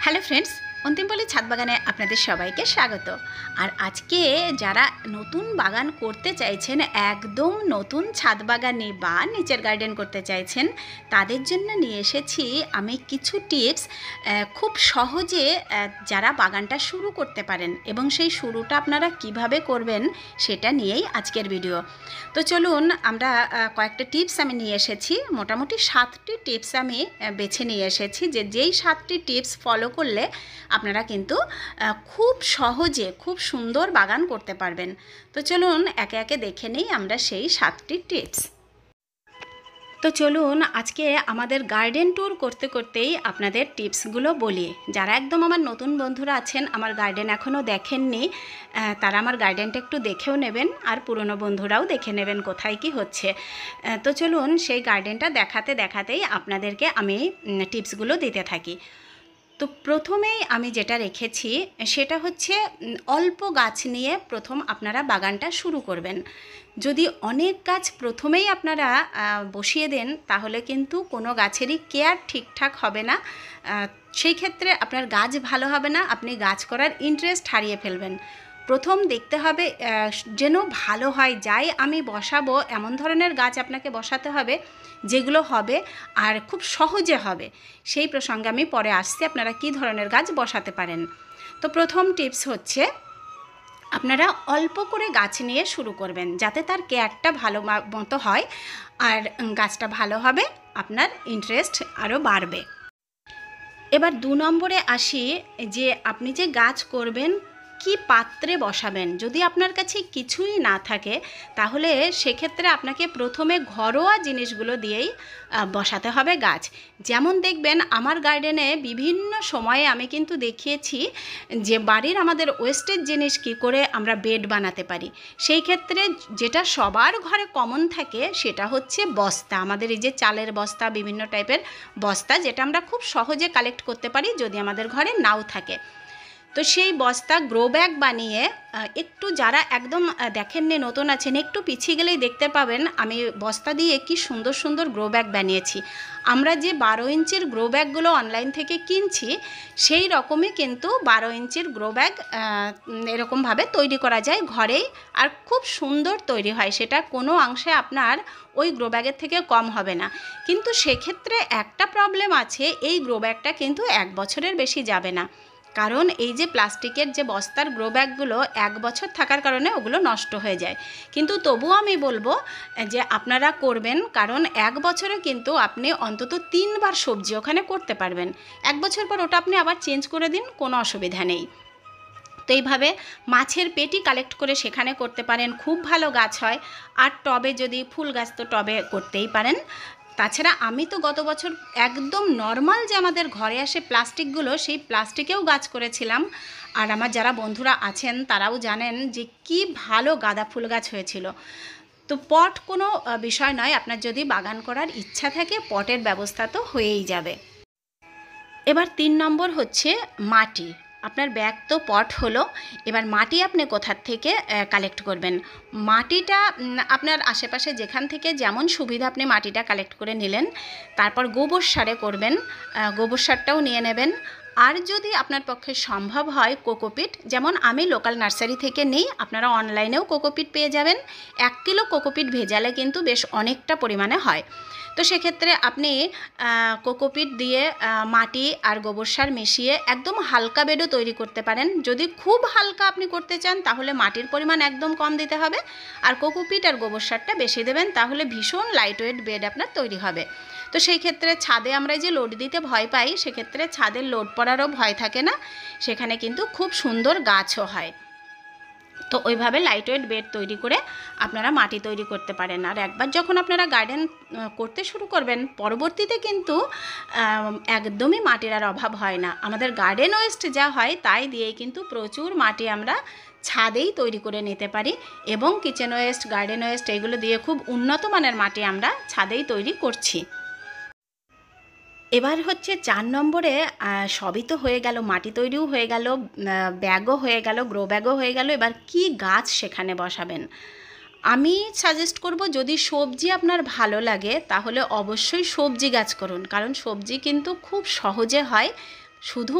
Hello friends, অন্তিমপল্লী ছাদ বাগানে আপনাদের সবাইকে স্বাগত। আর আজকে যারা নতুন বাগান করতে চাইছেন, একদম নতুন ছাদ বাগানে বা নিচের গার্ডেন করতে চাইছেন, তাদের জন্য নিয়ে এসেছি আমি কিছু টিপস। খুব সহজে যারা বাগানটা শুরু করতে পারেন এবং সেই শুরুটা আপনারা কিভাবে করবেন সেটা নিয়েই আজকের ভিডিও। তো চলুন আমরা কয়েকটা টিপস আমি নিয়ে এসেছি, মোটামুটি 7টি টিপস আমি বেছে নিয়ে এসেছি, যেই 7টি টিপস ফলো করলে আপনারা কিন্তু খুব সহজে খুব সুন্দর বাগান করতে পারবেন। তো চলুন একে একে দেখে নিই আমরা সেই 7টি টিপস। তো চলুন আজকে আমাদের গার্ডেন ট্যুর করতে করতেই আপনাদের টিপসগুলো বলি। যারা একদম আমার নতুন বন্ধুরা আছেন, আমার গার্ডেন এখনও দেখেননি, তারা আমার গার্ডেনটা একটু দেখেও নেবেন, আর পুরনো বন্ধুরাও দেখে নেবেন কোথায় কি হচ্ছে। তো চলুন সেই গার্ডেনটা দেখাতে দেখাতেই আপনাদেরকে আমি টিপসগুলো দিতে থাকি। তো প্রথমেই আমি যেটা রেখেছি সেটা হচ্ছে অল্প গাছ নিয়ে প্রথম আপনারা বাগানটা শুরু করবেন। যদি অনেক গাছ প্রথমেই আপনারা বসিয়ে দেন তাহলে কিন্তু কোনো গাছেরই কেয়ার ঠিকঠাক হবে না। সেই ক্ষেত্রে আপনার গাছ ভালো হবে না, আপনি গাছ করার ইন্টারেস্ট হারিয়ে ফেলবেন। প্রথম দেখতে হবে যেন ভালো হয়, যাই আমি বসাবো এমন ধরনের গাছ আপনাকে বসাতে হবে যেগুলো হবে আর খুব সহজে হবে। সেই প্রসঙ্গে আমি পরে আসছি আপনারা কী ধরনের গাছ বসাতে পারেন। তো প্রথম টিপস হচ্ছে আপনারা অল্প করে গাছ নিয়ে শুরু করবেন, যাতে তার কেয়ারটা ভালো মতো হয় আর গাছটা ভালো হবে, আপনার ইন্টারেস্ট আরও বাড়বে। এবার 2 নম্বরে আসি, যে আপনি যে গাছ করবেন কি পাত্রে বসাবেন। যদি আপনার কাছে কিছুই না থাকে তাহলে সেক্ষেত্রে আপনাকে প্রথমে ঘরোয়া জিনিসগুলো দিয়েই বসাতে হবে গাছ। যেমন দেখবেন আমার গার্ডেনে বিভিন্ন সময়ে আমি কিন্তু দেখিয়েছি যে বাড়ির আমাদের ওয়েস্টেজ জিনিস কি করে আমরা বেড বানাতে পারি। সেই ক্ষেত্রে যেটা সবার ঘরে কমন থাকে সেটা হচ্ছে বস্তা। আমাদের এই যে চালের বস্তা, বিভিন্ন টাইপের বস্তা, যেটা আমরা খুব সহজে কালেক্ট করতে পারি যদি আমাদের ঘরে নাও থাকে। তো সেই বস্তা গ্রো ব্যাগ বানিয়ে একটু, যারা একদম দেখেননি নতুন আছেন, একটু পিছিয়ে গেলেই দেখতে পাবেন আমি বস্তা দিয়ে কি সুন্দর সুন্দর গ্রো ব্যাগ বানিয়েছি। আমরা যে 12 ইঞ্চির গ্রো ব্যাগগুলো অনলাইন থেকে কিনছি সেই রকমই কিন্তু 12 ইঞ্চির গ্রো ব্যাগ এরকমভাবে তৈরি করা যায় ঘরেই, আর খুব সুন্দর তৈরি হয়। সেটা কোনো অংশে আপনার ওই গ্রো ব্যাগের থেকে কম হবে না। কিন্তু সেক্ষেত্রে একটা প্রবলেম আছে, এই গ্রো ব্যাগটা কিন্তু 1 বছরের বেশি যাবে না, কারণ এই যে প্লাস্টিকের যে বস্তার গ্রো ব্যাগগুলো 1 বছর থাকার কারণে ওগুলো নষ্ট হয়ে যায়। কিন্তু তবুও আমি বলবো যে আপনারা করবেন, কারণ 1 বছরে কিন্তু আপনি অন্তত 3 বার সবজি ওখানে করতে পারবেন। 1 বছর পর ওটা আপনি আবার চেঞ্জ করে দিন, কোনো অসুবিধা নেই। তো এইভাবে মাছের পেটি কালেক্ট করে সেখানে করতে পারেন, খুব ভালো গাছ হয়। আর টবে যদি ফুল গাছ, তো টবে করতেই পারেন। তাছাড়া আমি তো গত বছর একদম নর্মাল যে আমাদের ঘরে আসে প্লাস্টিকগুলো, সেই প্লাস্টিকেও গাছ করেছিলাম। আর আমার যারা বন্ধুরা আছেন তারাও জানেন যে কি ভালো গাঁদা ফুল গাছ হয়েছিল। তো পট কোনো বিষয় নয়, আপনার যদি বাগান করার ইচ্ছা থাকে পটের ব্যবস্থা তো হয়েই যাবে। এবার 3 নম্বর হচ্ছে মাটি। আপনার ব্যাগ তো পট হলো, এবার মাটি আপনি কোথার থেকে কালেক্ট করবেন। মাটিটা আপনার আশেপাশে যেখান থেকে যেমন সুবিধা আপনি মাটিটা কালেক্ট করে নিলেন। তারপর গোবর সারে করবেন, গোবর সারটাও নিয়ে নেবেন। আর যদি আপনার পক্ষে সম্ভব হয় কোকোপিট, যেমন আমি লোকাল নার্সারি থেকে নিই, আপনারা অনলাইনেও কোকোপিট পেয়ে যাবেন। 1 কিলো কোকোপিট ভেজালে কিন্তু বেশ অনেকটা পরিমাণে হয়। তো সেক্ষেত্রে আপনি কোকোপিট দিয়ে মাটি আর গোবর সার মিশিয়ে একদম হালকা বেডও তৈরি করতে পারেন। যদি খুব হালকা আপনি করতে চান তাহলে মাটির পরিমাণ একদম কম দিতে হবে, আর কোকোপিট আর গোবর সারটা বেশি দেবেন, তাহলে ভীষণ লাইটওয়েট বেড আপনার তৈরি হবে। তো সেই ক্ষেত্রে ছাদে আমরা যে লোড দিতে ভয় পাই, সেক্ষেত্রে ছাদের লোড পড়ারও ভয় থাকে না, সেখানে কিন্তু খুব সুন্দর গাছও হয়। তো ওইভাবে লাইটওয়েট বেড তৈরি করে আপনারা মাটি তৈরি করতে পারেন। আর একবার যখন আপনারা গার্ডেন করতে শুরু করবেন, পরবর্তীতে কিন্তু একদমই মাটির আর অভাব হয় না। আমাদের গার্ডেন ওয়েস্ট যা হয় তাই দিয়েই কিন্তু প্রচুর মাটি আমরা ছাদেই তৈরি করে নিতে পারি, এবং কিচেন ওয়েস্ট, গার্ডেন ওয়েস্ট এগুলো দিয়ে খুব উন্নত মানের মাটি আমরা ছাদেই তৈরি করছি। এবার হচ্ছে 4 নম্বরে, সবই তো হয়ে গেল, মাটি তৈরিও হয়ে গেল, ব্যাগও হয়ে গেল, গ্রো ব্যাগও হয়ে গেল। এবার কি গাছ সেখানে বসাবেন। আমি সাজেস্ট করব, যদি সবজি আপনার ভালো লাগে তাহলে অবশ্যই সবজি গাছ করুন, কারণ সবজি কিন্তু খুব সহজে হয়, শুধু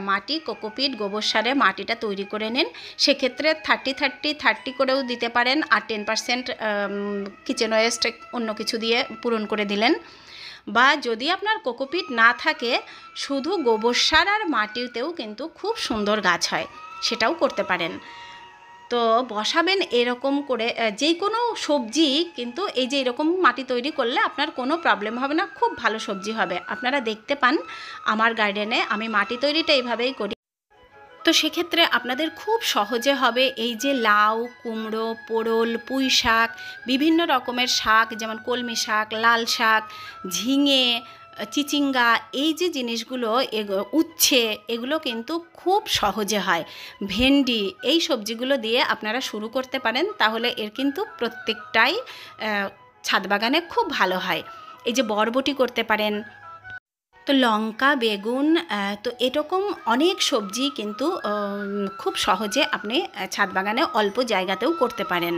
মাটি কোকোপিট গোবর সারে মাটিটা তৈরি করে নিন। সেক্ষেত্রে 30-30-30 করেও দিতে পারেন, আর 10% কিচেন ওয়েস্ট অন্য কিছু দিয়ে পূরণ করে দিলেন। বা যদি আপনার কোকোপিট না থাকে, শুধু গোবর সার আর মাটিতেও কিন্তু খুব সুন্দর গাছ হয়, সেটাও করতে পারেন। তো বসাবেন এরকম করে যে কোনো সবজি, কিন্তু এই যে এরকম মাটি তৈরি করলে আপনার কোনো প্রবলেম হবে না, খুব ভালো সবজি হবে। আপনারা দেখতে পান আমার গার্ডেনে আমি মাটি তৈরিটা এইভাবেই করি। তো সেক্ষেত্রে আপনাদের খুব সহজে হবে এই যে লাউ, কুমড়ো, পোড়ল, পুঁই শাক, বিভিন্ন রকমের শাক, যেমন কলমি শাক, লাল শাক, ঝিঙে, চিচিঙ্গা, এই যে জিনিসগুলো, উচ্ছে, এগুলো কিন্তু খুব সহজে হয়। ভেন্ডি, এই সবজিগুলো দিয়ে আপনারা শুরু করতে পারেন, তাহলে এর কিন্তু প্রত্যেকটাই ছাদ বাগানে খুব ভালো হয়। এই যে বরবটি করতে পারেন, তো লঙ্কা, বেগুন, তো এরকম অনেক সবজি কিন্তু খুব সহজে আপনি ছাদ বাগানে অল্প জায়গাতেও করতে পারেন।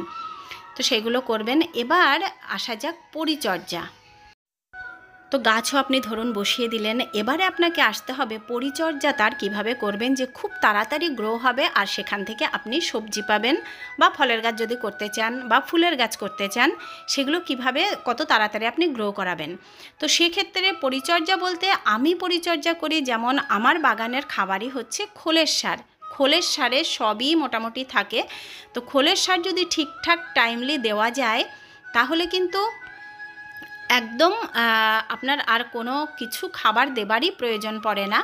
তো সেগুলো করবেন। এবার আসা যাক পরিচর্যা। তো গাছও আপনি ধরুন বসিয়ে দিলেন, এবারে আপনাকে আসতে হবে পরিচর্যা তার কীভাবে করবেন যে খুব তাড়াতাড়ি গ্রো হবে, আর সেখান থেকে আপনি সবজি পাবেন, বা ফলের গাছ যদি করতে চান বা ফুলের গাছ করতে চান, সেগুলো কিভাবে কত তাড়াতাড়ি আপনি গ্রো করাবেন। তো সেক্ষেত্রে পরিচর্যা বলতে আমি পরিচর্যা করি, যেমন আমার বাগানের খাবারই হচ্ছে খোলের সার। খোলের সারে সবই মোটামুটি থাকে। তো খোলের সার যদি ঠিকঠাক টাইমলি দেওয়া যায়, তাহলে কিন্তু একদম আপনার আর কোনো কিছু খাবার দেবারই প্রয়োজন পড়ে না।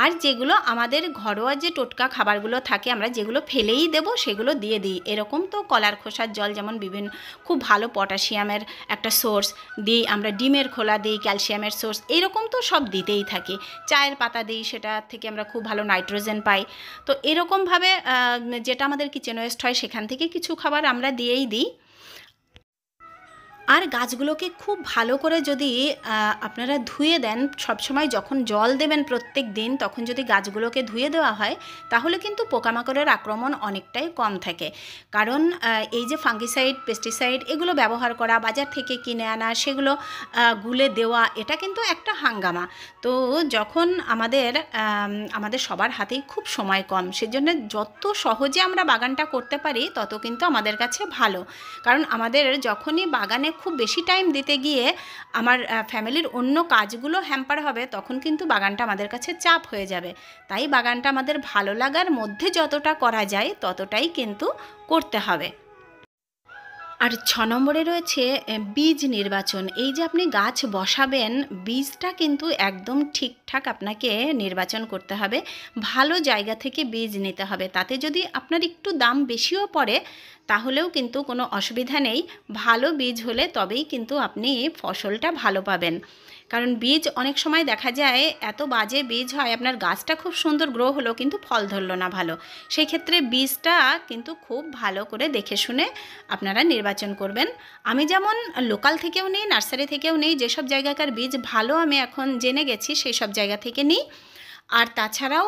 আর যেগুলো আমাদের ঘরোয়া যে টোটকা খাবারগুলো থাকে, আমরা যেগুলো ফেলেই দেব সেগুলো দিয়ে দিই। এরকম তো কলার খোসার জল যেমন বিভিন্ন খুব ভালো পটাশিয়ামের একটা সোর্স দিই, আমরা ডিমের খোলা দিই ক্যালসিয়ামের সোর্স, এরকম তো সব দিতেই থাকি। চায়ের পাতা দিই, সেটা থেকে আমরা খুব ভালো নাইট্রোজেন পাই। তো এরকমভাবে যেটা আমাদের কিচেন ওয়েস্ট হয়, সেখান থেকে কিছু খাবার আমরা দিয়েই দিই। আর গাছগুলোকে খুব ভালো করে যদি আপনারা ধুয়ে দেন, সবসময় যখন জল দেবেন প্রত্যেক দিন, তখন যদি গাছগুলোকে ধুয়ে দেওয়া হয়, তাহলে কিন্তু পোকামাকড়ের আক্রমণ অনেকটাই কম থাকে। কারণ এই যে ফাঙ্গিসাইড, পেস্টিসাইড, এগুলো ব্যবহার করা, বাজার থেকে কিনে আনা, সেগুলো গুলে দেওয়া, এটা কিন্তু একটা হাঙ্গামা। তো যখন আমাদের সবার হাতেই খুব সময় কম, সেজন্য যত সহজে আমরা বাগানটা করতে পারি তত কিন্তু আমাদের কাছে ভালো। কারণ আমাদের যখনই বাগানে খুব বেশি টাইম দিতে গিয়ে আমার ফ্যামিলির অন্য কাজগুলো হ্যাম্পার হবে, তখন কিন্তু বাগানটা আমাদের কাছে চাপ হয়ে যাবে। তাই বাগানটা আমাদের ভালো লাগার মধ্যে যতটা করা যায় ততটাই কিন্তু করতে হবে। আর 6 নম্বরে রয়েছে বীজ নির্বাচন। এই যে আপনি গাছ বসাবেন, বীজটা কিন্তু একদম ঠিকঠাক আপনাকে নির্বাচন করতে হবে। ভালো জায়গা থেকে বীজ নিতে হবে। তাতে যদি আপনার একটু দাম বেশিও পড়ে, তাহলেও কিন্তু কোনো অসুবিধা নেই। ভালো বীজ হলে তবেই কিন্তু আপনি ফসলটা ভালো পাবেন। কারণ বীজ অনেক সময় দেখা যায় এত বাজে বীজ হয়, আপনার গাছটা খুব সুন্দর গ্রো হলো কিন্তু ফল ধরলো না ভালো। সেই ক্ষেত্রে বীজটা কিন্তু খুব ভালো করে দেখে শুনে আপনারা নির্বাচন করবেন। আমি যেমন লোকাল থেকেও নিই, নার্সারি থেকেও নিই, যেসব জায়গাকার বীজ ভালো আমি এখন জেনে গেছি সেই সব জায়গা থেকে নিই। আর তাছাড়াও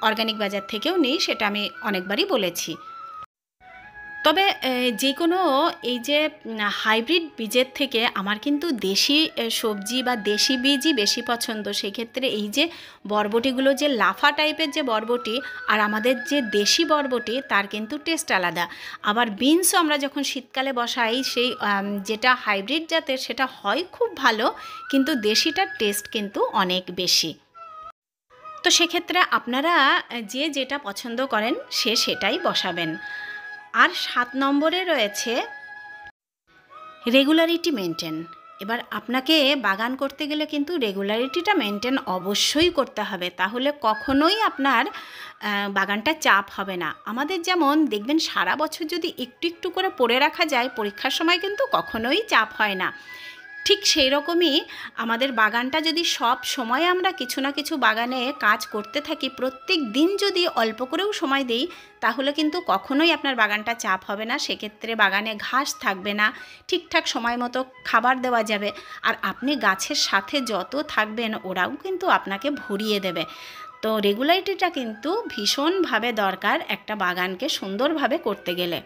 অর্গানিক বাজার থেকেও নিই, সেটা আমি অনেকবারই বলেছি। তবে যে কোনো এই যে হাইব্রিড বীজের থেকে আমার কিন্তু দেশি সবজি বা দেশি বীজই বেশি পছন্দ। সেক্ষেত্রে এই যে বরবটিগুলো, যে লাফা টাইপের যে বরবটি আর আমাদের যে দেশি বরবটি, তার কিন্তু টেস্ট আলাদা। আবার বিনসও আমরা যখন শীতকালে বসাই, সেই যেটা হাইব্রিড জাতের সেটা হয় খুব ভালো, কিন্তু দেশিটার টেস্ট কিন্তু অনেক বেশি। তো সেক্ষেত্রে আপনারা যে যেটা পছন্দ করেন সেটাই বসাবেন। আর 7 নম্বরে রয়েছে রেগুলারিটি মেনটেন। এবার আপনাকে বাগান করতে গেলে কিন্তু রেগুলারিটিটা মেনটেন অবশ্যই করতে হবে, তাহলে কখনোই আপনার বাগানটা চাপ হবে না। আমাদের যেমন দেখবেন সারা বছর যদি একটু একটু করে পড়ে রাখা যায়, পরীক্ষার সময় কিন্তু কখনোই চাপ হয় না। ঠিক সেই রকমই আমাদের বাগানটা যদি সব সময় আমরা কিছু না কিছু বাগানে কাজ করতে থাকি, প্রত্যেক দিন যদি অল্প করেও সময় দিই, তাহলে কিন্তু কখনোই আপনার বাগানটা চাপ হবে না। সেক্ষেত্রে বাগানে ঘাস থাকবে না, ঠিকঠাক সময় মতো খাবার দেওয়া যাবে, আর আপনি গাছের সাথে যত থাকবেন ওরাও কিন্তু আপনাকে ভরিয়ে দেবে। তো রেগুলারিটিটা কিন্তু ভীষণভাবে দরকার একটা বাগানকে সুন্দরভাবে করতে গেলে।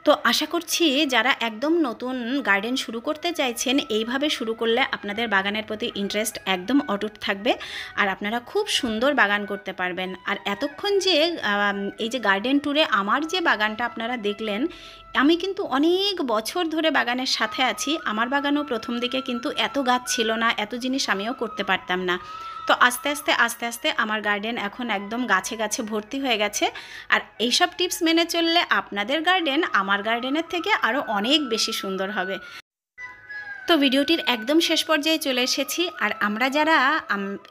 তো আশা করছি যারা একদম নতুন গার্ডেন শুরু করতে চাইছেন এইভাবে শুরু করলে আপনাদের বাগানের প্রতি ইন্টারেস্ট একদম অটুট থাকবে আর আপনারা খুব সুন্দর বাগান করতে পারবেন। আর এতক্ষণ যে এই যে গার্ডেন ট্যুরে আমার যে বাগানটা আপনারা দেখলেন, আমি কিন্তু অনেক বছর ধরে বাগানের সাথে আছি। আমার বাগানও প্রথম দিকে কিন্তু এত গাছ ছিল না, এত জিনিস আমিও করতে পারতাম না। তো আস্তে আস্তে আমার গার্ডেন এখন একদম গাছে গাছে ভর্তি হয়ে গেছে। আর এইসব টিপস মেনে চললে আপনাদের গার্ডেন আমার গার্ডেনের থেকে আরও অনেক বেশি সুন্দর হবে। তো ভিডিওটির একদম শেষ পর্যায়ে চলে এসেছি। আর আমরা যারা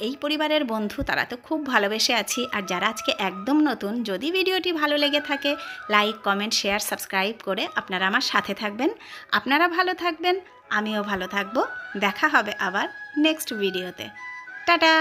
এই পরিবারের বন্ধু তারা তো খুব ভালোবেসে আছি। আর যারা আজকে একদম নতুন, যদি ভিডিওটি ভালো লেগে থাকে লাইক, কমেন্ট, শেয়ার, সাবস্ক্রাইব করে আপনারা আমার সাথে থাকবেন। আপনারা ভালো থাকবেন, আমিও ভালো থাকবো। দেখা হবে আবার নেক্সট ভিডিওতে। টাটা।